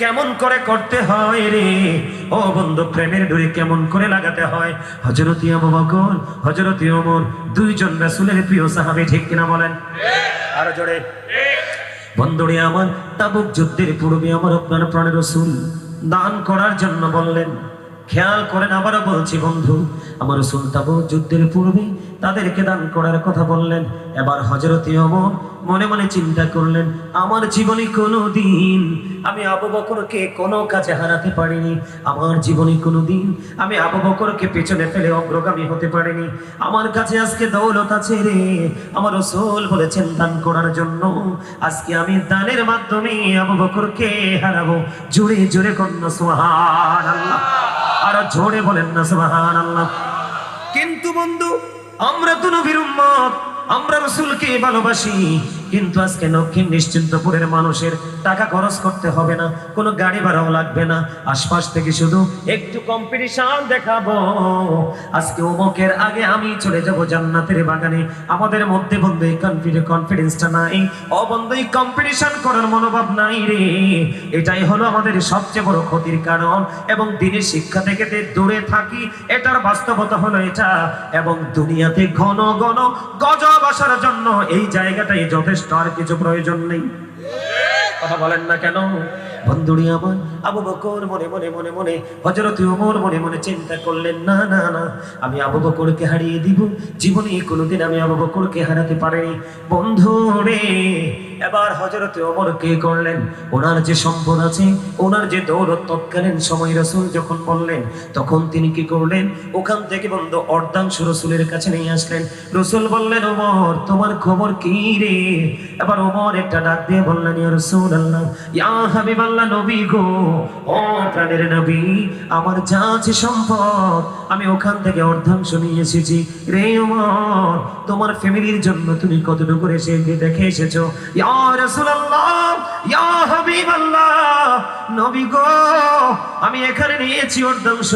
কেমন করে করতে হয় রে ও বন্ধু, প্রেমের ডোরি কেমন করে লাগাতে হয়। হযরত আবু বকর, হযরত ওমর, দুইজন রাসূলের প্রিয় সাহাবী, ঠিক কিনা বলেন? আর জোরে বন্ধুরে আমার, তাবুক যুদ্ধের পূর্বে আমার আপনার প্রাণের রাসূল দান করার জন্য বললেন। খেয়াল করেন, আবারও বলছি বন্ধু, আমার রাসূল তাবুক যুদ্ধের পূর্বে তাদেরকে দান করার কথা বললেন। এবার হযরত ওমর মনে মনে চিন্তা করলেন, আমার জীবনে কোনোদিন আমি আবু বকরকে কোনো কাজে হারাতে পারিনি, আমার জীবনে কোনোদিন আমি আবু বকরকে পেছনে ফেলে অগ্রগামী হতে পারিনি। আমার কাছে আজকে দৌলত আছে রে, আমার রাসূল বলেছেন দান করার জন্য, আজকে আমি দানের মাধ্যমে আবু বকরকে হারাবো। জোরে জোরে কন্যা সুবহানাল্লাহ, আর জোরে বলেন না সুবহানাল্লাহ। কিন্তু বন্ধু, আমরা তো নবীর উম্মত, আমরা রাসূলকে ভালোবাসি, কিন্তু আজকে দক্ষিণ নিশ্চিন্তপুরের মানুষের টাকা খরচ করতে হবে না, কোনো গাড়ি ভাড়াও লাগবে না, আশপাশ থেকে শুধু একটু কম্পিটিশন দেখাবো। আজকে অমুকের আগে আমি চলে যাব জান্নাতের বাগানে। আমাদের মধ্যে বন্ধু এই কনফিডেন্সটা নাই, ও বন্ধু এই কম্পিটিশন করার মনোভাব নাই রে। এটাই হলো আমাদের সবচেয়ে বড় ক্ষতির কারণ, এবং দিনের শিক্ষা থেকে দূরে থাকি, এটার বাস্তবতা হলো এটা। এবং দুনিয়াতে ঘন ঘন গজব আসার জন্য এই জায়গাটাই যথেষ্ট, আর কিছু প্রয়োজন নেই। কথা বলেন না কেন বন্ধুরি আমার? আবু বকর মনে মনে মনে মনে, হযরত ওমর মনে মনে চিন্তা করলেন, না না না, আমি আবু বকরকে হারিয়ে দিব, জীবনে কোনোদিন আমি আবু বকরকে হারাতে পারিনি। বন্ধু রে, এবার হযরত ওমর কে করলেন, ওনার যে সম্পদ আছে, ওনার যে দৌলত, তৎকালীন সময় রাসূল যখন বললেন, তখন তিনি কি করলেন, ওখান থেকে বন্ধু অর্ধাংশ রাসূলের কাছে নিয়ে আসলেন। রাসূল বললেন, ওমর তোমার খবর কি রে? এবার ওমর একটা ডাক দিয়ে বললেন, ইয়া রাসূলুল্লাহ, ইয়া হাবিবাল্লাহ, নবী গো, ও প্রাণের নবী, আমার যা আছে সম্পদ আমি ওখান থেকে অর্ধাংশ নিয়ে এসেছি রে ওমর, তোমার ফ্যামিলির জন্য তুমি কতটুকু রেখে এসেছো? ইয়া রাসূলুল্লাহ, ইয়া হাবিবাল্লাহ, নবী গো, আমি এখানে নিয়েছি অর্ধাংশ,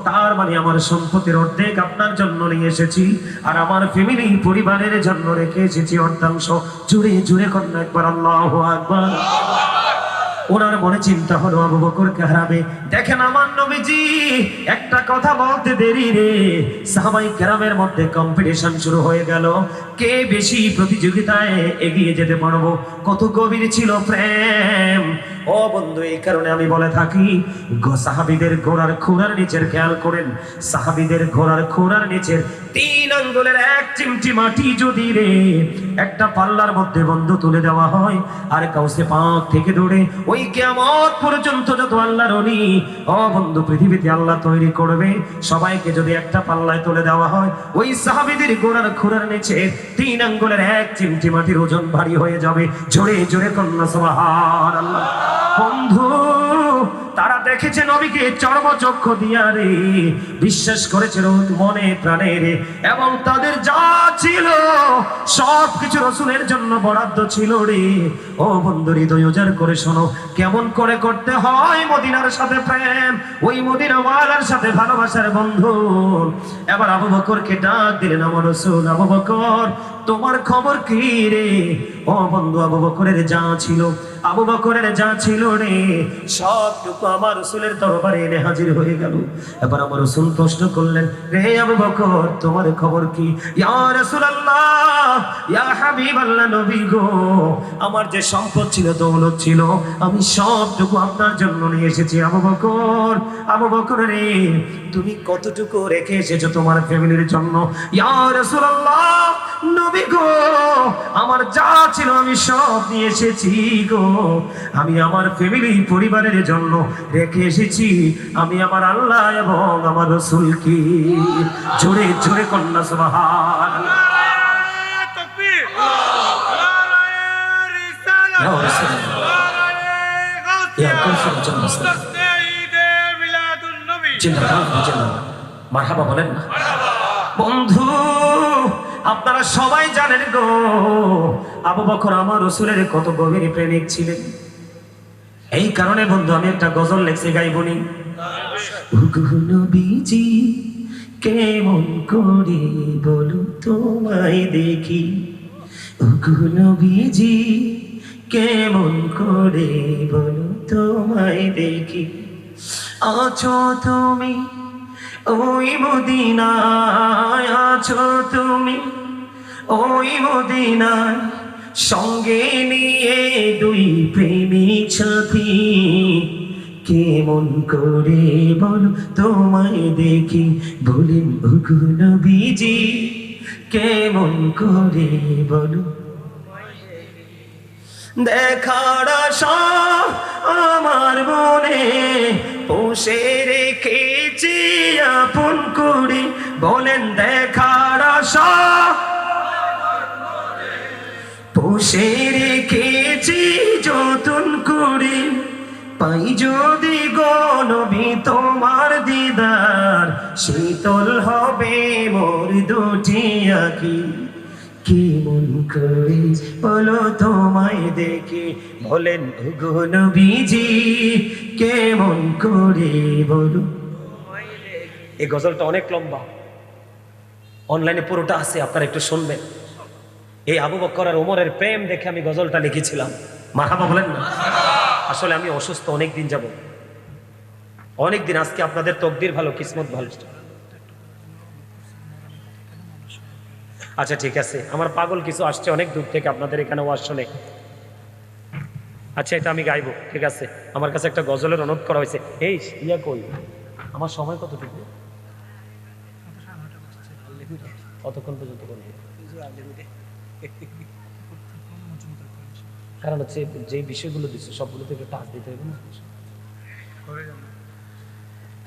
তার মানে আমার সম্পদের অর্ধেক আপনার জন্য নিয়ে এসেছি, আর আমার ফ্যামিলি পরিবারের জন্য রেখে এসেছি অর্ধাংশ। জুড়ে জুড়ে কন্যা একবার আল্লাহু আকবার। ওনার মনে চিন্তা হলো আবু বকরকে হারাবে। দেখেন আমার নবীজি একটা কথা বলতে দেরি রে, সাহাবায়ে কেরামের মধ্যে কম্পিটিশন শুরু হয়ে গেল, কে বেশি প্রতিযোগিতায় এগিয়ে যেতে পারবো। কত গভীর ছিল প্রেম ও বন্ধু। এই কারণে আমি বলে থাকি, সাহাবীদের ঘোড়ার খুরার নিচের, খেয়াল করেন, সাহাবীদের ঘোড়ার খুরার নিচের 3 আঙ্গুলের 1 চিমটি মাটি যদি রে একটা পাল্লার মধ্যে বন্ধু তুলে দেওয়া হয়, আর কাউসে পাক থেকে দৌড়ে ওই কিয়ামত পর্যন্ত যত আল্লাহর ওলি ও বন্ধু পৃথিবীতে আল্লাহ তৈরি করবে, সবাইকে যদি একটা পাল্লায় তুলে দেওয়া হয়, ওই সাহাবীদের ঘোড়ার খুরার নিচে 3 আঙ্গুলের 1 চিমটি মাটির ওজন ভারী হয়ে যাবে। জোরে জোরে কন্যা সুবহানাল্লাহ। বন্ধু, তারা দেখেছে নবীকে চর্মচক্ষু দিয়া রে, বিশ্বাস করেছে মনে প্রাণে রে, এবং তাদের যা ছিল সবকিছু রাসূলের জন্য বরাদ্দ ছিল রে। ও বন্ধু, হৃদয় উজাড় করে শোনো, কেমন করে করতে হয় মদিনার সাথে প্রেম, ওই মদিনাওয়ালার সাথে ভালোবাসার বন্ধু। এবার আবু বকরকে ডাক দিলেন, আমার রাসূল, আবু বকর তোমার খবর কি রে? ও বন্ধু, আবু বকরের যা ছিল, আবু বকরের যা ছিল রে, সবটুকু আমার রাসূলের দরবারে এনে হাজির হয়ে গেল। এবার আমার রাসূল প্রশ্ন করলেন, রে আবু বকর তোমার খবর কি? ইয়া রাসূলুল্লাহ, ইয়া হাবিবাল্লাহ, নবী গো, আমার যে সম্পদ ছিল, দৌলত ছিল, আমি সবটুকু আপনার জন্য নিয়ে এসেছি। আবু বকর, আবু বকর রে, তুমি কতটুকু রেখে এসেছো তোমার ফ্যামিলির জন্য? ইয়া রাসূলুল্লাহ, নবী গো, আমার যা ছিল আমি সব নিয়ে এসেছি গো, আমি আমার ফ্যামিলি পরিবারের জন্য রেখে এসেছি, আমি আমার আল্লাহ এবং আমার রাসূলকে। জোরে জোরে কন্যা সুবহানাল্লাহ। তাকবীর, নারায়ে রিসালাত, নারায়ে গাউসিয়া, তাসঈদে মিলাদুন নবী। মারহাবা বলেন না বন্ধু। আপনারা সবাই জানেন গো, আবু বকর আমার রাসূলের কত গভীর প্রেমিক ছিলেন। এই কারণে বন্ধু আমি একটা গজল লিখছি, গাইবনি। নবীজি কেমন করে বলো তোমায় দেখি, নবীজি কেমন করে বলো তোমায় তোমায় দেখি। আছো তুমি ওই মদিনায়, আছো তুমি ওই মদিনায়, সঙ্গে নিয়ে দুই প্রেমিক সাথী। কেমন করে বলো তোমায় দেখি, বলেন ওগো নবীজি, কেমন করে বলো। দেখার আশা আমার মনে পুষে রেখেছি আপন করে, বলেন দেখার আশা পুষে রেখেছি যতন করে। পাই যদি গো নবী তোমার দিদার, শীতল হবে মোর দুটি আঁখি। কেমন করে বলো তোমায় দেখি, বলেন ওগো নবীজি, কেমন করে বলো। এই গজলটা অনেক লম্বা, অনলাইনে পুরোটা আছে, আপনারা একটু শুনবেন। এই আবু বকর আর ওমরের প্রেম দেখে আমি গজলটা লিখেছিলাম। মারহাবা বলেন না। আসলে আমি অসুস্থ অনেক দিন যাব, অনেক দিন। আজকে আপনাদের তকদির ভালো, কিসমত ভালো। আচ্ছা ঠিক আছে, আমার পাগল কিছু আসছে অনেক দূর থেকে আপনাদের এখানে ওয়াজ শুনে। আচ্ছা এটা আমি গাইবো, ঠিক আছে। আমার কাছে একটা গজলের অনুরোধ করা হয়েছে। এই ইয়া কই, আমার সময় কতটুকু, কতক্ষণ পর্যন্ত বলবো? কারণ হচ্ছে যে বিষয়গুলো দিচ্ছে সবগুলোতে একটু টাচ দিতে হবে না।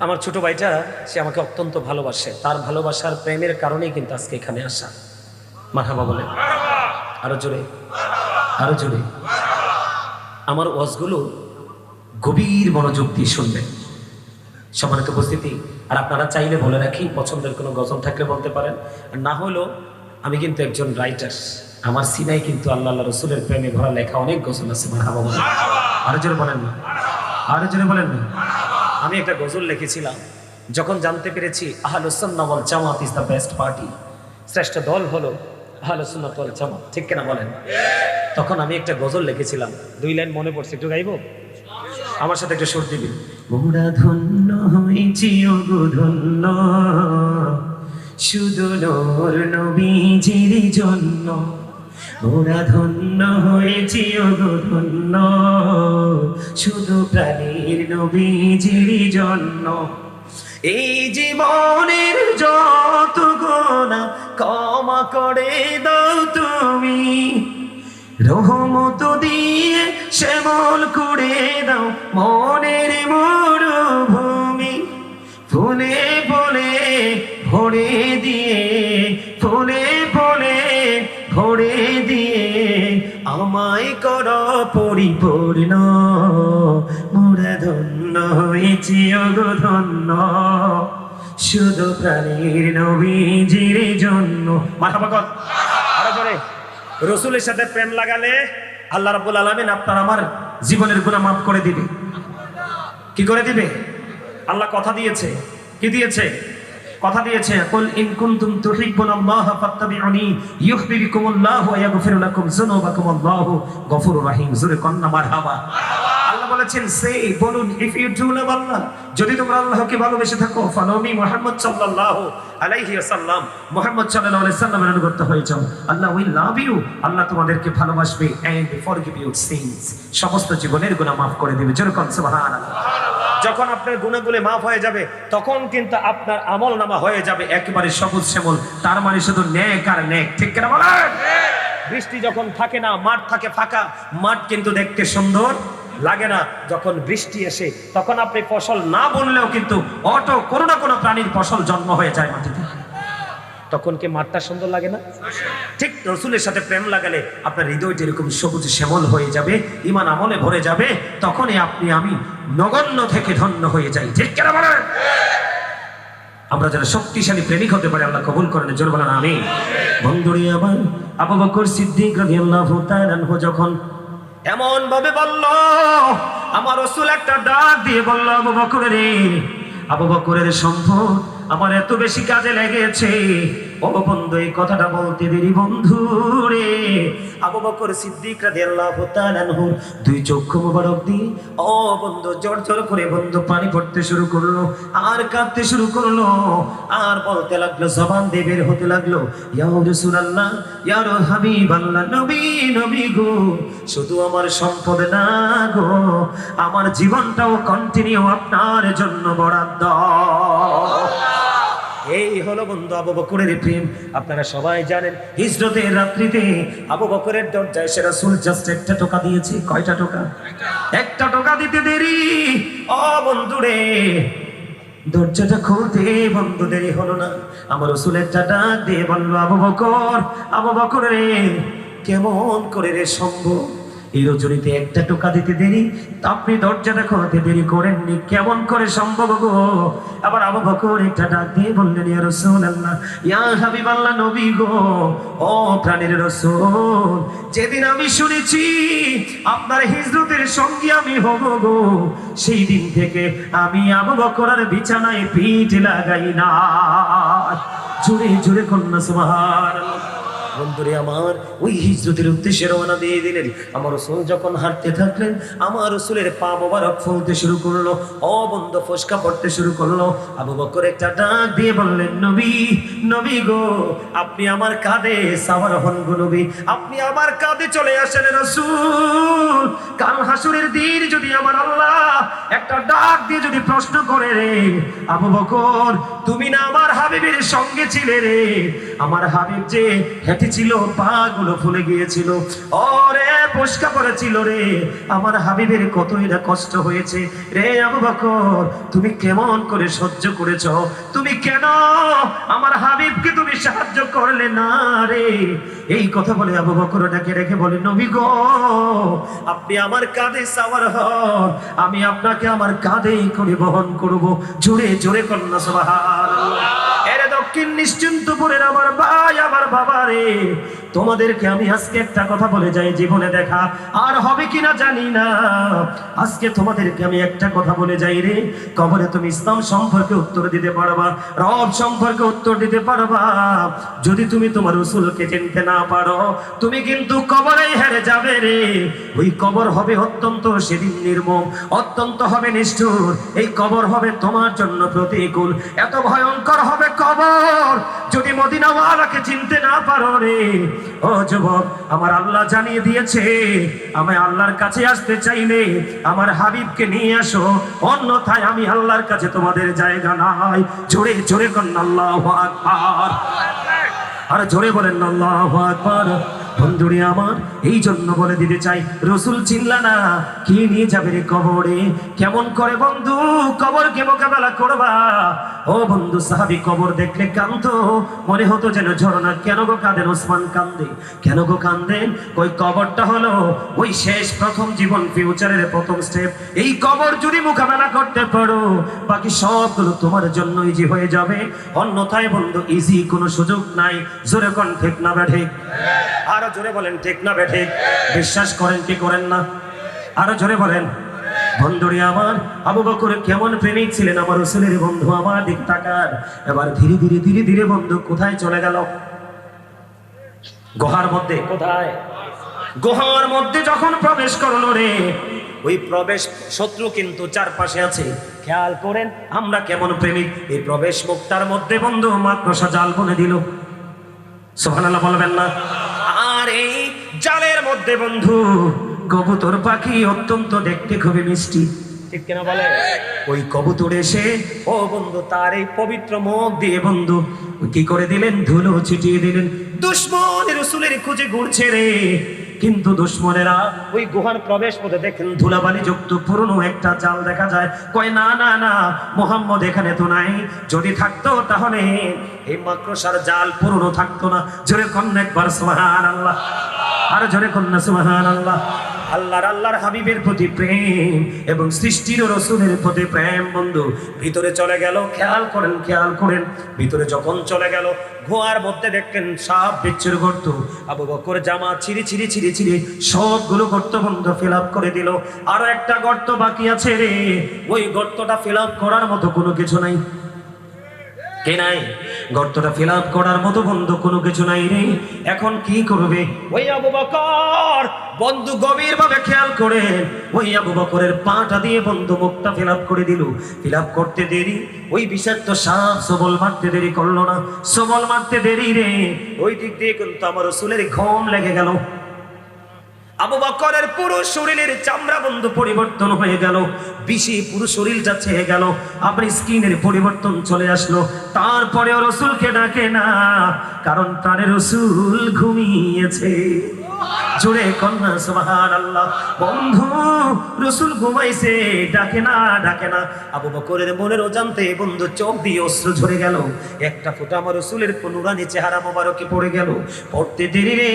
আমার ছোট ভাইটা সে আমাকে অত্যন্ত ভালোবাসে, তার ভালোবাসার প্রেমের কারণেই কিন্তু আজকে এখানে আসা। মারহাবা বলে আরো জোরে, আরো জোরে। আমার ওয়াজগুলো গভীর মনোযোগ দিয়ে শুনবেন, সম্মানিত উপস্থিতি। আর আপনারা চাইলে বলে রাখি, পছন্দের কোনো গজল থাকলে বলতে পারেন, আর না হলেও আমি কিন্তু একজন রাইটার। আমার সিনাই কিন্তু আল্লাহ রসুলের প্রেমে ভরা লেখা অনেক গজল আছে। মারহাবা বলেন, আরো জোরে বলেন না, আরো জোরে বলেন না। আমি একটা গজল লিখেছিলাম যখন জানতে পেরেছি আহলুস সুন্নাহ ওয়াল জামাত ইজ দ্য বেস্ট পার্টি, শ্রেষ্ঠ দল হলো আহলুস সুন্নাহ ওয়াল জামাত, ঠিক কিনা বলেন? তখন আমি একটা গজল লিখেছিলাম, 2 লাইন মনে পড়ছে, একটু গাইবো? আমার সাথে একটা সুর দিবি। মোরা ধন্য হয়েছি ওগো ধন্য, শুধু নূর নবীজির জন্য। মোরা ধন্য হয়েছি ওগো ধন্য, শুধু প্রাণীর নবীজির জন্য। এই জীবনের যত গুনাহ ক্ষমা করে দাও তুমি, রহমত দিয়ে শ্যামল করে দাও মনের মরুভূমি। ফুলে ফুলে ভরে দিয়ে, ফুলে ফুলে ভরে দিয়ে আমায় করো পরিপূর্ণ। মোরা ধন্য হয়েছি ওগো ধন্য, শুধু প্রাণীর নবীজির জন্য। মারহাবা কর আরো জোরে। রসুলের সাথে প্রেম লাগালে আল্লাহ রাব্বুল আলামিন আপনার আমার জীবনের গুনাহ মাফ করে দিবে। কি করে দিবে? আল্লাহ কথা দিয়েছে। কি দিয়েছে? কথা দিয়েছে, কুল ইন কুনতুম তুহিব্বুনাল্লাহা ফাত্তাবিউনি ইউহিব্বুকুমুল্লাহু ওয়া ইয়াগফির লাকুম যুনুবাকুম, আল্লাহু গফুরুর রহিম। জোরে কন্না মারহাবা। আল্লাহ বলেছেন, সে বলুন, ইফ ইউ ডু লাভ আল্লাহ, যদি তোমরা আল্লাহকে ভালোবেসে থাকো, ফলোমি মুহাম্মদ সাল্লাল্লাহু আলাইহি ওয়াসাল্লাম, মুহাম্মদ সাল্লাল্লাহু আলাইহি সাল্লামের অনুগত হয়ে যাও। আল্লাহ উইল লাভ ইউ, আল্লাহ তোমাদেরকে ভালোবাসবে, এন্ড ফরগিভ ইউর সিনস, সমস্ত জীবনের গুনাহ মাফ করে দিবে। জোরে কোন সুবহানাল্লাহ। যখন আপনার গুনাহগুলো মাফ হয়ে যাবে, তখন কিন্তু আপনার আমলনামা হয়ে যাবে একেবারে সবুজ শ্যামল। তার মানে শুধু নেক আর নেক, ঠিক কিনা বলেন? বৃষ্টি যখন থাকে না, মাঠ থাকে ফাঁকা, মাঠ কিন্তু দেখতে সুন্দর লাগে না। যখন বৃষ্টি আসে তখন আপনি ফসল না বললেও কিন্তু অটো কোনো না কোনো প্রাণীর ফসল জন্ম হয়ে যায় মাটিতে। তখন কি মাঠটা সুন্দর লাগে না? ঠিক রসুলের সাথে প্রেম লাগালে আপনার হৃদয়টা এরকম সবুজ শ্যামল হয়ে যাবে, ঈমান আমলে ভরে যাবে। তখনই আপনি আমি নগণ্য থেকে ধন্য হয়ে যাই, ঠিক কিনা বলেন? আমরা যারা শক্তিশালী প্রেমিক হতে পারি, আল্লাহ কবুল করেন। জোরে বলেন আমিন। বন্ধুরে আমার আবু বকর সিদ্দিক রাদিয়াল্লাহু তাআলা আনহু যখন এমন ভাবে বলল, আমার রাসূল একটা ডাক দিয়ে বলল, আবু বকর রে, আবু বকরের সম্পদ আমার এত বেশি কাজে লেগেছে, ও বন্ধু এই কথাটা বলতে দেরি বন্ধু রে, আবু বকর সিদ্দিক রাদিয়াল্লাহু তাআলা আনহু দুই চক্ষু মোবারক দিয়ে ও বন্ধু জোর জোর করে বন্ধু পানি পড়তে শুরু করলো, আর কাঁদতে শুরু করলো, আর বলতে লাগলো, জবান দিয়ে বের হতে লাগলো, ইয়া রাসূলুল্লাহ, ইয়া হাবিবাল্লাহ, নবী নবী গো, শুধু আমার সম্পদ না গো, আমার জীবনটাও কন্টিনিউ আপনার জন্য বরাদ্দ। এই হলো বন্ধু আবু বকরের প্রেম। আপনারা সবাই জানেন হিজরতের রাত্রিতে আবু বকরের দরজায় এসে রাসূল জাস্ট একটা টোকা দিয়েছে। কয়টা টোকা? একটা টোকা দিতে দেরি ও বন্ধু রে, দরজাটা খুলতে বন্ধু দেরি হলো না। আমার রাসূল একটা ডাক দিয়ে বলল, আবু বকর, আবু বকর রে, কেমন করে রে সম্ভব এই রজনীতে একটা টোকা দিতে দেরি, আপনি দরজাটা খুলতে দেরি করেননি, কেমন করে সম্ভব গো? আবার আবু বকর একটা ডাক দিয়ে বললেন, ইয়া রাসূলুল্লাহ, ইয়া হাবিবাল্লাহ, নবী গো, ও প্রাণের রাসূল, যেদিন আমি শুনেছি আপনার হিজরতের সঙ্গী আমি হব গো, সেই দিন থেকে আমি আবু বকরের বিছানায় পিঠ লাগাই না। জোরে জোরে কন্যা সুবহানাল্লাহ। বন্ধুরে আমার, ওই হিজরতের উদ্দেশ্যে রওনা দিয়ে দিলেন। আমার রাসূল যখন হাঁটতে থাকলেন, আমার রাসূলের পা মোবারক ফুলতে শুরু করলো, ও বন্ধু ফসকা পড়তে শুরু করলো। আবু বকর একটা ডাক দিয়ে বললেন, নবী নবী গো, আপনি আমার কাঁধে সাওয়ার হন গো নবী, আপনি আমার কাঁধে চলে আসেন রাসূল। কাল হাসরের দিন যদি আমার আল্লাহ একটা ডাক দিয়ে যদি প্রশ্ন করে, রে আবু বকর, তুমি না আমার হাবিবের সঙ্গে ছিলে রে, আমার হাবিব যে হেঁটেছিল পা গুলো ফুলে গিয়েছিল, ওরে ফসকা পড়েছিল রে, আমার হাবিবের কতই না কষ্ট হয়েছে রে আবু বকর, তুমি কেমন করে সহ্য করেছ, তুমি কেন আমার হাবিবকে তুমি সাহায্য করলে না রে? এই কথা বলে আবু বকর ডাকে রেখে বলে, নবী গো, আপনি আমার কাঁধে সাওয়ার হন, আমি আপনাকে আমার কাঁধেই করে বহন করব। জোরে জোরে কন্যা সুবহানাল্লাহ। এরে দক্ষিণ নিশ্চিন্তপুরের আমার ভাই, আমার বাবা রে, তোমাদেরকে আমি আজকে একটা কথা বলে যাই, জীবনে দেখা আর হবে কিনা জানি না, আজকে তোমাদেরকে আমি একটা কথা বলে যাই রে, কবরে তুমি ইসলাম সম্পর্কে উত্তর দিতে পারবা, রব সম্পর্কে উত্তর দিতে পারবা, যদি তুমি তোমার রাসূলকে চিনতে না পারো, তুমি কিন্তু কবরেই হেরে যাবে রে। ওই কবর হবে অত্যন্ত সেদিন নির্মম, অত্যন্ত হবে নিষ্ঠুর, এই কবর হবে তোমার জন্য প্রতিকূল, এত ভয়ঙ্কর হবে কবর যদি মদিনাওয়ালাকে চিনতে না পারো রে। ও যুবক, আমার আল্লাহ জানিয়ে দিয়েছে, আমি আল্লাহর কাছে আসতে চাইলে আমার হাবিবকে নিয়ে আসো, অন্যথায় আমি আল্লাহর কাছে তোমাদের জায়গা নাই। জোরে জোরে করেন আল্লাহু আকবার, আর জোরে বলেন আল্লাহু আকবার। বন্ধুরে আমার, এই জন্য বলে দিতে চাই, রাসূল চিনলা না, কি নিয়ে যাবে রে কবরে? কেমন করে বন্ধু কবরকে মোকাবেলা করবা? ও বন্ধু, সাহাবী কবর দেখলে কাঁদতো, মনে হতো যেন ঝর্ণা। কেন গো কাঁদেন ওসমান? কান্দে কেন গো কান্দেন? ওই কবরটা হলো ওই শেষ প্রথম জীবন, ফিউচারের প্রথম স্টেপ। এই কবর যদি মোকাবেলা করতে পারো, বাকি সবগুলো তোমার জন্য ইজি হয়ে যাবে, অন্যথায় বন্ধু ইজি কোনো সুযোগ নাই। জোরে কোন ঠিক না ঠিক? আরো জোরে বলেন ঠিক না ঠিক? বিশ্বাস করেন কি করেন না? আরো জোরে বলেন। বন্ধুরে আমার, আবু বকর কেমন প্রেমিক ছিলেন আমার রাসূলের। বন্ধু আমার দিক তাকান। এবার ধীরে ধীরে ধীরে ধীরে বন্ধু কোথায় চলে গেল? গুহার মধ্যে। কোথায়? গুহার মধ্যে যখন প্রবেশ করলো রে, ওই প্রবেশ শত্রু কিন্তু চারপাশে আছে। খেয়াল করেন আমরা কেমন প্রেমিক। এই প্রবেশ মুখটার মধ্যে বন্ধু মাকড়সা জাল বুনে দিল। সুবহানাল্লাহ বলবেন না? আর এই জালের মধ্যে বন্ধু কবুতর পাখি, অত্যন্ত দেখতে খুবই মিষ্টি, ঠিক কিনা বলে? ওই কবুতর এসে ও বন্ধু তার এই পবিত্র মুখ দিয়ে বন্ধু কি করে দিলেন? ধুলো ছিটিয়ে দিলেন। দুশমন রাসূলের খুঁজে ঘুরছে রে, কিন্তু দুশমনেরা ওই গুহার প্রবেশ পথে দেখেন ধুলাবালি যুক্ত পুরনো একটা জাল দেখা যায়। কয় না না না, মুহাম্মদ এখানে তো নাই, যদি থাকতো তাহলে এই মাকড়সার জাল পুরনো থাকতো না। জোরে কন্যা একবার সুবহানাল্লাহ, আর জোরে কন্যা সুবহানাল্লাহ। আল্লাহর হাবিবের প্রতি প্রেম এবং সৃষ্টির রাসূলের প্রতি প্রেম বন্ধু ভিতরে চলে গেল। খেয়াল করেন ভিতরে যখন চলে গেল, গুহার মধ্যে দেখলেন সাপ বিচ্ছুর গর্ত। আবু বকর জামা ছিঁড়ি সবগুলো গর্ত বন্ধ ফিল আপ করে দিল। আরো একটা গর্ত বাকি আছে রে, ওই গর্তটা ফিল আপ করার মতো কোনো কিছু নাই। কে নাই? গর্তটা ফিল আপ করার মতো বন্ধু কোনো কিছু নাই রে। এখন কি করবে? ওই আবু বকর বন্ধু গভীর ভাবে খেয়াল করে ওই আবু বকরের পাটা দিয়ে বন্ধু মুখটা ফিল আপ করে দিল। ফিল আপ করতে দেরি, ওই বিষাক্ত সাপ সবল মারতে দেরি করলো না। সবল মারতে দেরি রে, ওই দিক দিয়ে কিন্তু আমার রাসূলের ঘুম লেগে গেল। আবু বকরের পুরো শরীরের চামড়া বন্ধু পরিবর্তন হয়ে গেল, বিষে পুরো শরীরটা ছেয়ে গেল, আপনার স্কিনের পরিবর্তন চলে আসলো। তারপরেও রাসূলকে ডাকে না, কারণ তার রাসূল ঘুমিয়েছে। জোরে কন্যা সুবহানাল্লাহ। বন্ধু রাসূল ঘুমাইছে, ডাকে না, ডাকে না। আবু বকরের মনের অজান্তে বন্ধু চোখ দিয়ে অশ্রু ঝরে গেল। একটা ফোঁটা আমার রাসূলের নুরানি চেহারা মোবারকে পড়ে গেল। পড়তে দেরি রে,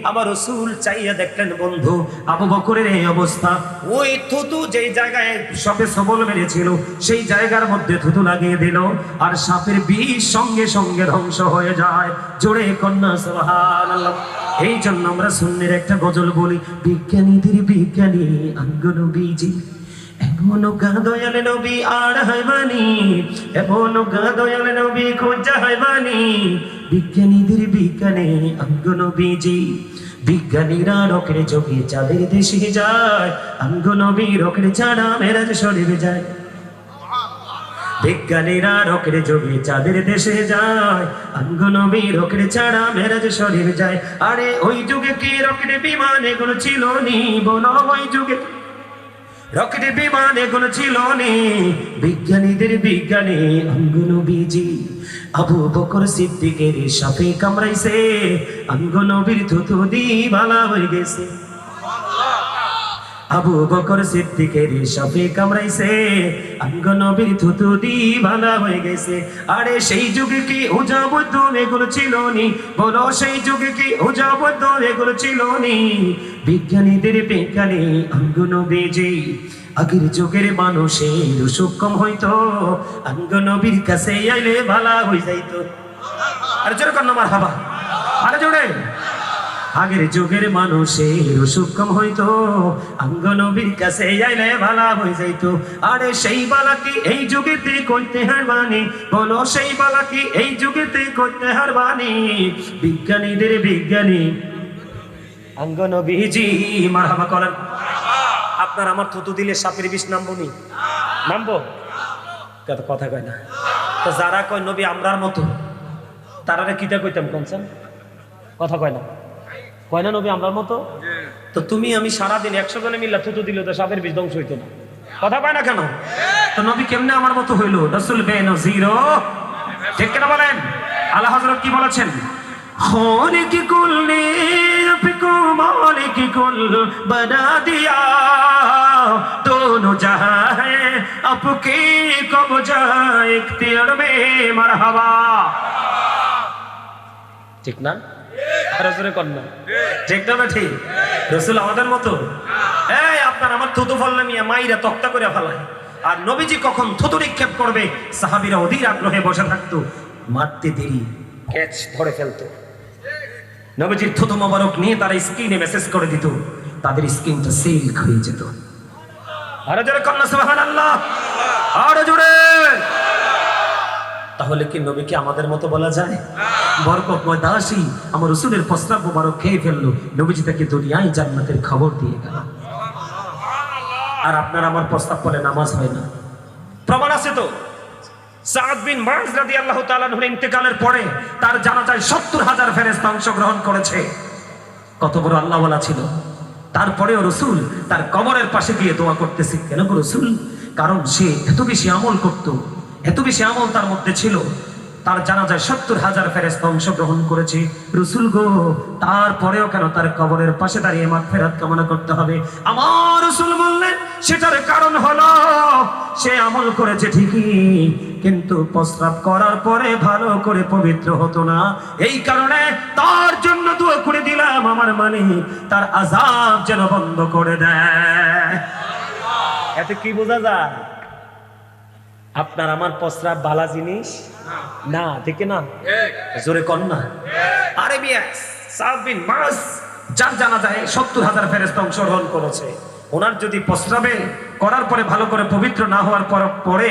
আমার রাসূল চাইয়া দেখলেন বন্ধু আবু বকরের এই অবস্থা। ওই থুতু যেই জায়গায় সাপে সবল মেরেছিল সেই জায়গার মধ্যে থুতু লাগিয়ে দিল, আর সাপের বিষ সঙ্গে সঙ্গে ধ্বংস হয়ে যায়। জোরে কন্যা সুবহানাল্লাহ। এই জন্য আমরা সুন্নের একটা গজল বলি, বিজ্ঞানীদের বিজ্ঞানী আঙ্গ নবীজি, এমন দয়াল নবী আর হইবানি, এমন দয়াল নবী খোঁজা হইবানি, বিজ্ঞানীদের বিজ্ঞানী আঙ্গ নবীজি। বিজ্ঞানীরা রকের যোগে চাঁদের দেশে যায়, আঙ্গ নবী রকের ছাড়া মেরাজ শরীফে যায়। বিজ্ঞানীরা রকের যোগে চাঁদের দেশে যায়, আঙ্গ নবী রকের ছাড়া মেরাজ শরীফ যায়। আরে ওই যুগে কি রকেট বিমান এগুলো ছিল নি? বলো ওই যুগে রকেট বিমান এগুলো ছিল নি? বিজ্ঞানীদের বিজ্ঞানী আঙ্গ নবীজি। আবু বকর সিদ্দিকের সাপে কামড়াইছে, আঙ্গ নবীর থুতু দি ভালা হয়ে গেছে। আবু বকর সিদ্দিকের সাপে কামড়াইছে, আঙ্গ নবীর থুতু দি ভালা হয়ে গেছে। আরে সেই যুগে কি উজাবদ্ধ এগুলো ছিল নি? বলো সেই যুগে কি উজাবদ্ধ এগুলো ছিল নি? বিজ্ঞানীদের বিজ্ঞানী আঙ্গ নবীজি। আগের যুগের মানুষের অসুখ কম হইতো, আঙ্গ নবীর কাছে আইলে ভালা হয়ে যাইতো। আরে জোরে কন্যা মারহাবা, আরে জোরে। আগের যুগের মানুষের অসুখ কম হইতো, আঙ্গ নবীর কাছে আইলে ভালা হয়ে যাইতো। আরে সেই বালা কি এই যুগেতে করতে হারবানি? বলো সেই বালা কি এই যুগেতে করতে হারবানি? বিজ্ঞানীদের বিজ্ঞানী আঙ্গ নবীজি। মারহাবা করেন। আপনার আমার থুতু দিলে সাপের বিষ নামবো নি? নামবো? কথা কয় না তো। যারা কয় নবী আমরার মতো, তারা কিতা কইতাম কোনছেন? কথা কয় না, কয় না নবী আমরার মতো। তো তুমি আমি সারাদিন 100 জনে মিল্লা থুতু দিলে তো সাপের বিষ ধ্বংস হইতো না। কথা কয় না কেন? তো নবী কেমনে আমার মতো হইলো? রাসূল বেনজির, ঠিক কিনা বলেন? আলা হযরত কি বলেছেন? खालिक कुल ने आपको मालिक कुल बना दिया, दोनों जहां है आपके कब्जा इख्तियार में। मरहबा। ঠিক না? রাসূলের কন্যা ঠিক না? ঠিক। রাসূল আমাদের মতো? এই আপনার আমার থুতু ফললে মিয়া মাইরা তক্তা করে ফেলায়। আর নবীজি কখন থুতু নিক্ষেপ করবে সাহাবীরা অধীর আগ্রহে বসে থাকতো। মারতে দেরি ক্যাচ ধরে ফেলতো। নবীজির থুতু মোবারক নিয়ে তারা স্ক্রিনে মেসেজ করে দিত, তাদের স্ক্রিনটা সিল্ক হয়ে যেত। আরে জোরে কন্যা সুবহানাল্লাহ, আরে জোরে। তাহলে কি নবীকে আমাদের মতো বলা যায়? বরকতময় দাসী আমার রাসূলের প্রস্রাব মোবারক খেয়ে ফেললো, নবীজি তাকে দুনিয়ায় জান্নাতের খবর দিয়ে গেল। আর আপনার আমার প্রস্তাব বলে নামাজ হয় না। প্রমাণ আছে তো। সাদ বিন মুআজ রাদিয়াল্লাহু তাআলা আনহুর ইন্তেকালের পরে তার জানাজায় 70,000 ফেরেশতা অংশগ্রহণ করেছে। কত বড় আল্লাহওয়ালা ছিল। তারপরেও রাসূল তার কবরের পাশে গিয়ে দোয়া করতেছে। কেন গো রাসূল? কারণ সে এত বেশি আমল করত, এত বেশি আমল তার মধ্যে ছিল। তার জানাজায় 70,000 ফেরেশতা অংশগ্রহণ করেছে। রাসূল গো, তারপরেও কেন তার কবরের পাশে দাঁড়িয়ে মাগফিরাত কামনা করতে হবে? আমার রাসূল বললেন সেটার কারণ হলো সে আমল করেছে ঠিকই, কিন্তু প্রস্রাব করার পরে ভালো করে পবিত্র হতো না। এই কারণে তার জন্য দোয়া করে দিলাম আমার মালিক তার আযাব যেন বন্ধ করে দেয়। এতে কি বোঝা যায়? আপনার আমার প্রস্রাব ভালো জিনিস না, ঠিক না? জোরে কন না। আরে মিয়া, সাদ বিন মুআজ যার জানাজায় 70,000 ফেরেশতা অংশগ্রহণ করেছে। ওনার যদি প্রস্রাবে করার পরে ভালো করে পবিত্র না হওয়ার পরে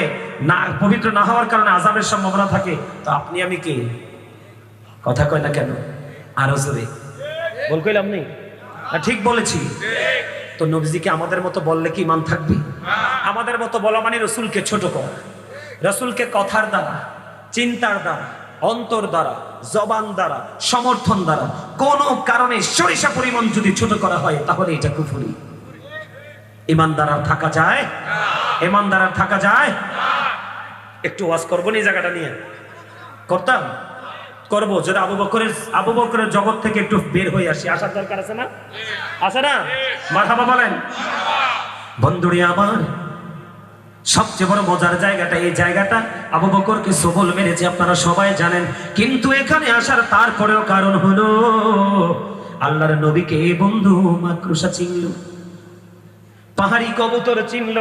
না পবিত্র না হওয়ার কারণে আযাবের সম্ভাবনা থাকে, তো আপনি আমি কি কথা কয় না কেন? আরো জোরে বল কইলাম নেই না? ঠিক বলেছি। তো নবীজিকে আমাদের মতো বললে কি ইমান থাকবে? আমাদের মতো বলা মানে রসুলকে ছোট করা। রসুলকে কথার দ্বারা, চিন্তার দ্বারা, অন্তর দ্বারা, জবান দ্বারা, সমর্থন দ্বারা কোনো কারণে সরিষা পরিমাণ যদি ছোট করা হয় তাহলে এটা কুফরি। ইমানদার আর থাকা যায়? ইমানদার আর থাকা যায়? একটু ওয়াজ করবো না এই জায়গাটা নিয়ে? করতাম, করবো যদি আবু বকরের জগৎ থেকে একটু বের হয়ে আসি। আসার দরকার আছে না? আছে না? মারহাবা বলেন। বন্ধুরি আমার, সবচেয়ে বড় মজার জায়গাটা এই জায়গাটা, আবু বকরকে সবল মেরেছে আপনারা সবাই জানেন, কিন্তু এখানে আসার তারপরেও কারণ হলো আল্লাহর নবীকে এই বন্ধু মাকড়সা চিনল, পাহাড়ি কবুতর চিনল,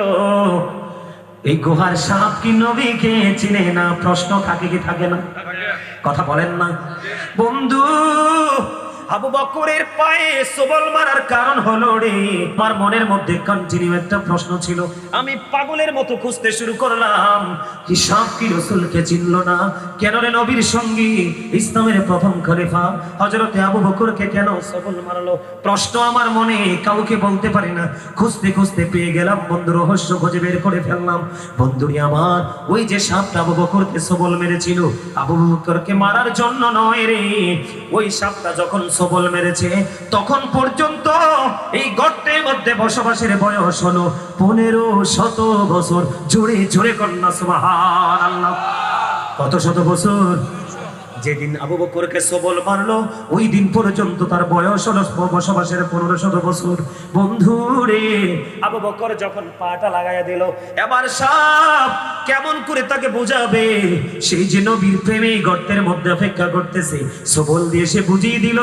এই গুহার সাপ কি নবীকে চিনে না? প্রশ্ন থাকে কি থাকে না? কথা বলেন না বন্ধু। আবু বকরের পায়ে সবল মারার কারণ হলো রে, আমার মনের মধ্যে কন্টিনিউ একটা প্রশ্ন ছিল, আমি পাগলের মতো খুঁজতে শুরু করলাম, কি সাপ কি রাসূলকে চিনল না? কেন রে নবীর সঙ্গী ইসলামের প্রথম খলিফা হযরতে আবু বকরকে কেন সবল মারলো? প্রশ্ন আমার মনে, কাউকে বলতে পারি না। খুঁজতে খুঁজতে পেয়ে গেলাম বন্ধু, রহস্য খুঁজে বের করে ফেললাম। বন্ধুরি আমার, ওই যে সাপটা আবু বকরকে সবল মেরেছিল, আবু বকরকে মারার জন্য নয় রে, ওই সাপটা যখন সবল মেরেছে তখন পর্যন্ত এই গর্তের মধ্যে বসবাসের বয়স হলো 1500 বছর। জোরে জোরে কন্যা সুবহানাল্লাহ। কত শত বছর? যেদিন আবু বকরকে সবল মারলো ওই দিন পর্যন্ত তার বয়স হলো বসবাসের 1500 বছর। বন্ধু রে, আবু বকর যখন পাটা লাগাইয়া দিল, এবার সাপ কেমন করে তাকে বোঝাবে সেই যে নবীর প্রেমে গর্তের মধ্যে অপেক্ষা করতেছে? সবল দিয়ে সে বুঝিয়ে দিল,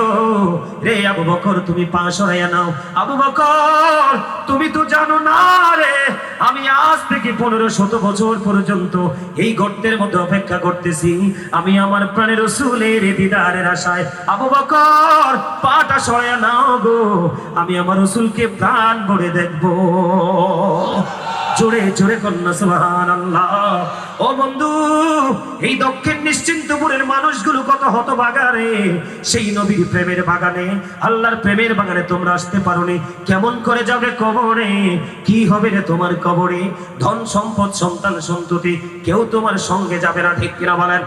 রে আবু বকর তুমি পা সরাইয়া নাও। আবু বকর তুমি তো জানো না রে, আমি আজ থেকে 1500 বছর পর্যন্ত এই গর্তের মধ্যে অপেক্ষা করতেছি, আমি আমার প্রাণের রাসূলের দিদারের আশায়। আবু বকর পাটা সরাইয়া নাও গো, আমি আমার রাসূলকে প্রাণ ভরে দেখবো। জোরে জোরে কন্যা সুবহানাল্লাহ। ও বন্ধু, এই দক্ষিণ নিশ্চিন্তপুরের মানুষগুলো কত হতভাগা রে, সেই নবীর প্রেমের বাগানে, আল্লাহর প্রেমের বাগানে তোমরা আসতে পারোনি, কেমন করে যাবে কবরে? কি হবে রে তোমার কবরে? ধন সম্পদ সন্তান সন্ততি কেউ তোমার সঙ্গে যাবে না, ঠিক কিনা বলেন?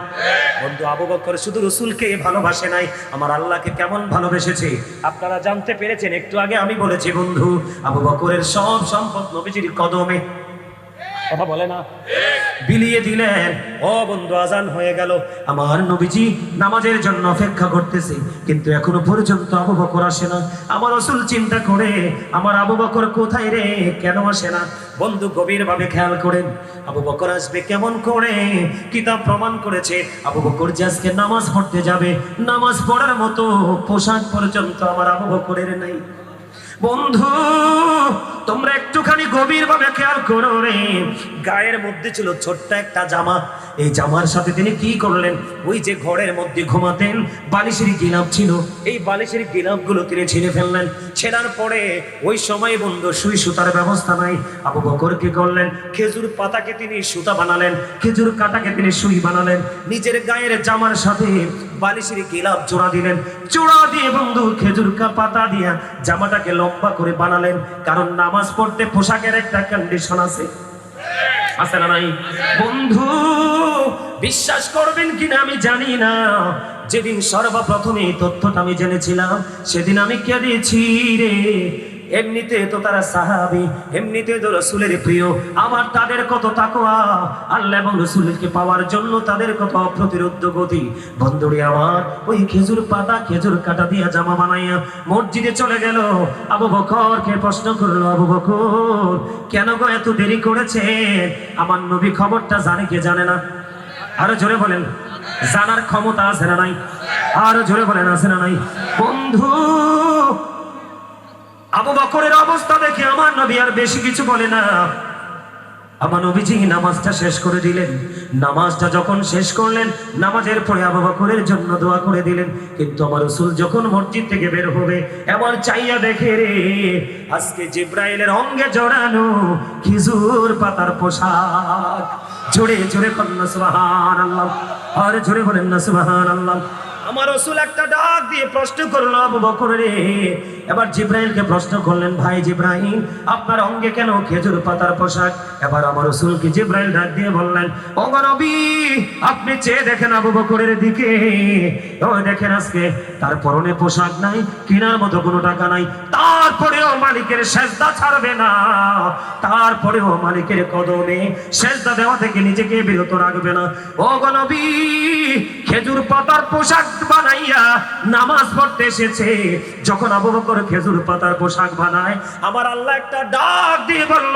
বন্ধু, আবু বকর শুধু রাসূলকে ভালোবাসে নাই, আমার আল্লাহকে কেমন ভালোবেসেছে আপনারা জানতে পেরেছেন। একটু আগে আমি বলেছি বন্ধু, আবু বকরের সব সম্পদ নবীজির কদমে, কথা বলে না, বিলিয়ে দিলেন। ও বন্ধু, আজান হয়ে গেল, আমার নবীজি নামাজের জন্য অপেক্ষা করতেছে, কিন্তু এখনো পর্যন্ত আবু বকর আসে না। আমার রাসূল চিন্তা করে, আমার আবু বকর কোথায় রে, কেন আসে না? বন্ধু গভীর ভাবে খেয়াল করেন, আবু বকর আসবে কেমন করে? কিতাব প্রমাণ করেছে আবু বকর যে আজকে নামাজ পড়তে যাবে, নামাজ পড়ার মতো পোশাক পর্যন্ত আমার আবু বকরের নাই। বন্ধু তোমরা একটুখানি গভীর ভাবে খেয়াল করো রে, গায়ের মধ্যে ছিল ছোট্ট একটা জামা, এই জামার সাথে তিনি কি করলেন? ওই যে ঘরের মধ্যে ঘুমাতেন বালিশের গিলাপ ছিল, এই বালিশের গিলাপগুলো তিনি ছিঁড়ে ফেললেন। ছেঁড়ার পরে ওই সময় বন্ধু সুই সুতার ব্যবস্থা নাই, আবু বকর কি করলেন? খেজুর পাতাকে তিনি সুতা বানালেন, খেজুর কাটাকে তিনি সুই বানালেন, নিজের গায়ের জামার সাথে বালিশের গিলাপ জোড়া দিলেন, জোড়া দিয়ে বন্ধু খেজুর পাতা দিয়া জামাটাকে লম্বা করে বানালেন। কারণ নামাজ পড়তে পোশাকের একটা কন্ডিশন আছে, আছে না নাই? বন্ধু বিশ্বাস করবেন কিনা আমি জানি না, যেদিন সর্বপ্রথম এই তথ্যটা আমি জেনেছিলাম সেদিন আমি কেঁদেছি রে। এমনিতে তো তারা সাহাবী, এমনিতে তো রাসূলের প্রিয়, আবার তাদের কত তাকওয়া, আল্লাহ এবং রাসূলকে পাওয়ার জন্য তাদের কত অপ্রতিরোধ্য গতি। বন্ধুরে আমার, ওই খেজুর পাতা খেজুর কাটা দিয়া জামা বানাইয়া মসজিদে চলে গেল। আবু বকরকে প্রশ্ন করলো, আবু বকর কেন গো এত দেরি করেছেন? আমার নবী খবরটা জানে কে জানে না? আরো জোরে বলেন, জানার ক্ষমতা আছে না নাই? আরো জোরে বলেন, আছে না নাই? বন্ধু আবু বকরের অবস্থা দেখে আমার নবী আর বেশি কিছু বলে না, আমার নবীজি নামাজটা শেষ করে দিলেন। নামাজটা যখন শেষ করলেন, নামাজের পরে আবু বকরের জন্য দোয়া করে দিলেন। কিন্তু আমার রাসূল যখন মসজিদ থেকে বের হবে, এবার চাইয়া দেখে রে, আজকে জিব্রাইলের অঙ্গে জড়ানো খেজুর পাতার পোশাক। জোরে জোরে বলেন না সুবহানাল্লাহ, আর জোরে বলেন না সুবহানাল্লাহ। আমার রাসূল একটা ডাক দিয়ে প্রশ্ন করলো, আবু বকর রে। এবার জিব্রাইলকে প্রশ্ন করলেন, ভাই জিব্রাইল, আপনার অঙ্গে কেন খেজুর পাতার পোশাক? এবার আমার রাসূলকে জিব্রাইল ডাক দিয়ে বললেন, ও নবী, আপনি চেয়ে দেখেন আবু বকরের দিকে, ও দেখেন আজকে তার পরনে পোশাক নাই, কেনার মতো কোনো টাকা নাই, তারপরেও মালিকের সেজদা ছাড়বে না, তারপরেও মালিকের কদমে সেজদা দেওয়া থেকে নিজেকে বিরত রাখবে না। ও নবী, খেজুর পাতার পোশাক বানাইয়া নামাজ পড়তে এসেছে। যখন আবু বকর খেজুর পাতার পোশাক বানায়, আমার আল্লাহ একটা ডাক দিয়ে বলল,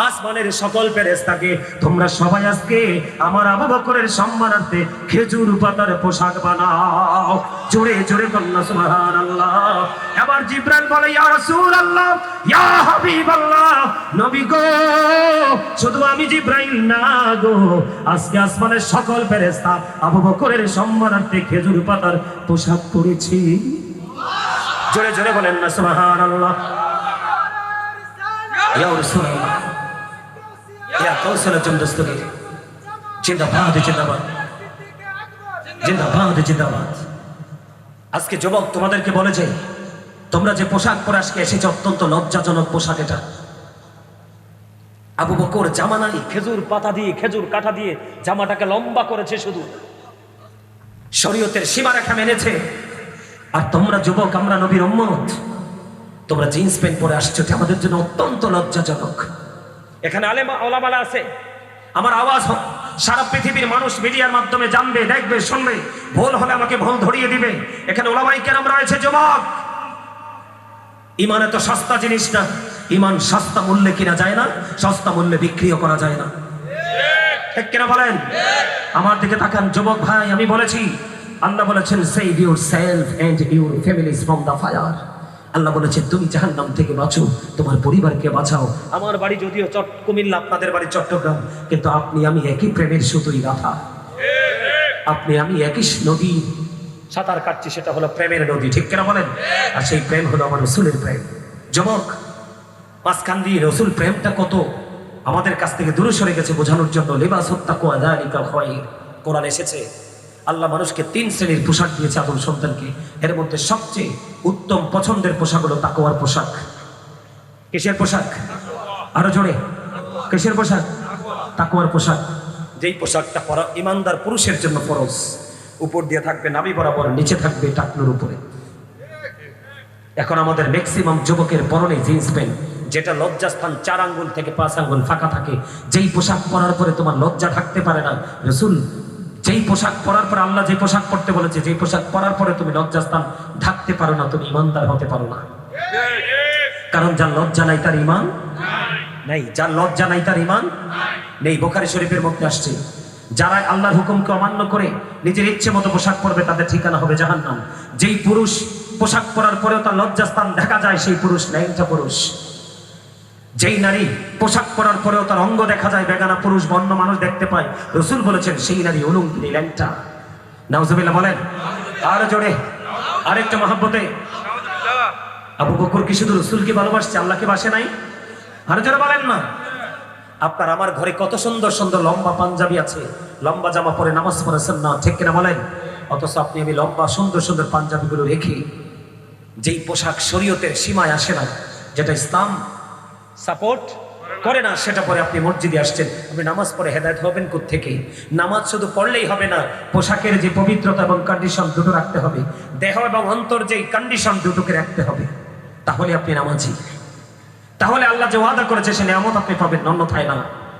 আসমানের সকল ফেরেশতাকে, তোমরা সবাই আজকে আমার আবু বকরের সম্মানার্থে খেজুর পাতার পোশাক বানাও। জোরে জোরে বলনা সুবহানাল্লাহ। এবার জিব্রাইল বলে, ইয়া রাসূলুল্লাহ, ইয়া হাবিবাল্লাহ, নবী গো, শুধু আমি জিব্রাইল না গো, আজকে আসমানের সকল ফেরেশতা আবু বকরের সম্মানার্থে খেজুর পাতার পোশাক পরেছি। জোরে জোরে বলেন না সুবহানাল্লাহ। ইয়া রাসূলুল্লাহ, ইয়া কাউসারের দস্তগীর, জিন্দাবাদ জিন্দাবাদ জিন্দাবাদ জিন্দাবাদ। আজকে যুবক তোমাদেরকে বলে যে, তোমরা যে পোশাক পরে আজকে এসেছে, অত্যন্ত লজ্জাজনক পোশাক এটা। আবু বকর জামা নাই, খেজুর পাতা দিয়ে, খেজুর কাঠা দিয়ে জামাটাকে লম্বা করেছে, শুধু শরীয়তের সীমারেখা মেনেছে। আর তোমরা যুবক, আমরা নবীর উম্মত, তোমরা জিন্স প্যান্ট পরে আসছো, এটা আমাদের জন্য অত্যন্ত লজ্জাজনক। এখানে আলেম ওলামারা আছে, আমার আওয়াজ সারা পৃথিবীর মানুষ মিডিয়ার মাধ্যমে জানবে, দেখবে, শুনবে, ভুল হলে আমাকে ভুল ধরিয়ে দিবে। এখানে ওলামায়ে কেরাম রয়েছে। যুবক, ইমান এত সস্তা জিনিস না, ইমান সস্তা মূল্যে কিনা যায় না, সস্তা মূল্যে বিক্রিও করা যায় না, ঠিক কিনা বলেন? আমার দিকে তাকান যুবক ভাই, আমি বলেছি, আল্লাহ বলেছেন, save yourself and your families from the fire. আল্লাহ বলেছেন, তুমি জাহান্নাম থেকে বাঁচো, তোমার পরিবারকে বাঁচাও। আমার বাড়ি যদিও কুমিল্লা, আপনাদের বাড়ি চট্টগ্রাম, কিন্তু আপনি আমি একই প্রেমের সুতোই গাঁথা। আপনি আমি একই নদী সাঁতার কাটছি, সেটা হলো প্রেমের নদী, ঠিক কিনা বলেন? আর সেই প্রেম হলো আমার রাসূলের প্রেম। যুবক, মাঝখান দিয়ে রাসূল প্রেমটা কত আমাদের কাছ থেকে দূরে সরে গেছে বোঝানোর জন্য লিবাসুত তাকওয়া যালিকা খায়র। কোরআন এসেছে, আল্লাহ মানুষকে 3 শ্রেণীর পোশাক দিয়েছে আদম সন্তানকে। এর মধ্যে সবচেয়ে উত্তম পছন্দের পোশাক হলো তাকওয়ার পোশাক। কিসের পোশাক? আরো জোরে, কিসের পোশাক? তাকওয়ার পোশাক। যেই পোশাকটা পরা ইমানদার পুরুষের জন্য ফরজ। উপর দিয়ে থাকবে নাভি বরাবর, নিচে থাকবে টাকনুর উপরে। এখন আমাদের ম্যাক্সিমাম যুবকের পরনে জিন্স প্যান্ট, যেটা লজ্জাস্থান 4 আঙ্গুল থেকে 5 আঙ্গুল ফাঁকা থাকে। যেই পোশাক পরার পরে তোমার লজ্জা থাকতে পারে না, রাসূল যেই পোশাক পরার পরে, আল্লাহ যে পোশাক পরতে বলেছে, যেই পোশাক পরার পরে তুমি লজ্জাস্থান ঢাকতে পারো না, তুমি ইমানদার হতে পারো না। কারণ যার লজ্জা নাই তার ঈমান নাই, যার লজ্জা নাই তার ঈমান নেই। বুখারী শরীফের মধ্যে আসছে, যারা আল্লাহর হুকুমকে অমান্য করে নিজের ইচ্ছে মতো পোশাক পরবে, তাদের ঠিকানা হবে জাহান্নাম। যেই পুরুষ পোশাক পরার পরেও তার লজ্জাস্থান দেখা যায়, সেই পুরুষ ন্যাংটা পুরুষ। যেই নারী পোশাক পরার পরেও তার অঙ্গ দেখা যায়, বেগানা পুরুষ বন্য মানুষ দেখতে পায়, রাসূল বলেছেন সেই নারী উলঙ্গিনী, ল্যাংটা। নাউজুবিল্লাহ বলেন, আর জোরে, আরেকটা মহব্বতে। আবু বকর কি শুধু রাসূলকে ভালোবাসছে, আল্লাহকে বাসে নাই? আর জোরে বলেন না। আপনার আমার ঘরে কত সুন্দর সুন্দর লম্বা পাঞ্জাবি আছে, লম্বা জামা পরে নামাজ পড়েছেন না, ঠিক কিনা বলেন? অথচ আপনি আমি লম্বা সুন্দর সুন্দর পাঞ্জাবিগুলো রেখে, যেই পোশাক শরীয়তের সীমায় আসে না, যেটা ইসলাম সাপোর্ট করে না, সেটা পরে আপনি মসজিদে আসছেন। আপনি নামাজ পড়ে হেদায়েত হবেন কোত্থেকে? নামাজ শুধু পড়লেই হবে না, পোশাকের যে পবিত্রতা এবং কন্ডিশন দুটো রাখতে হবে, দেহ এবং অন্তর যেই কন্ডিশন দুটোকে রাখতে হবে, তাহলে আপনি নামাজি। তাহলে আল্লাহ যে ওয়াদা করেছে সে নিয়ামত আপনি পাবেন, অন্যথায় না।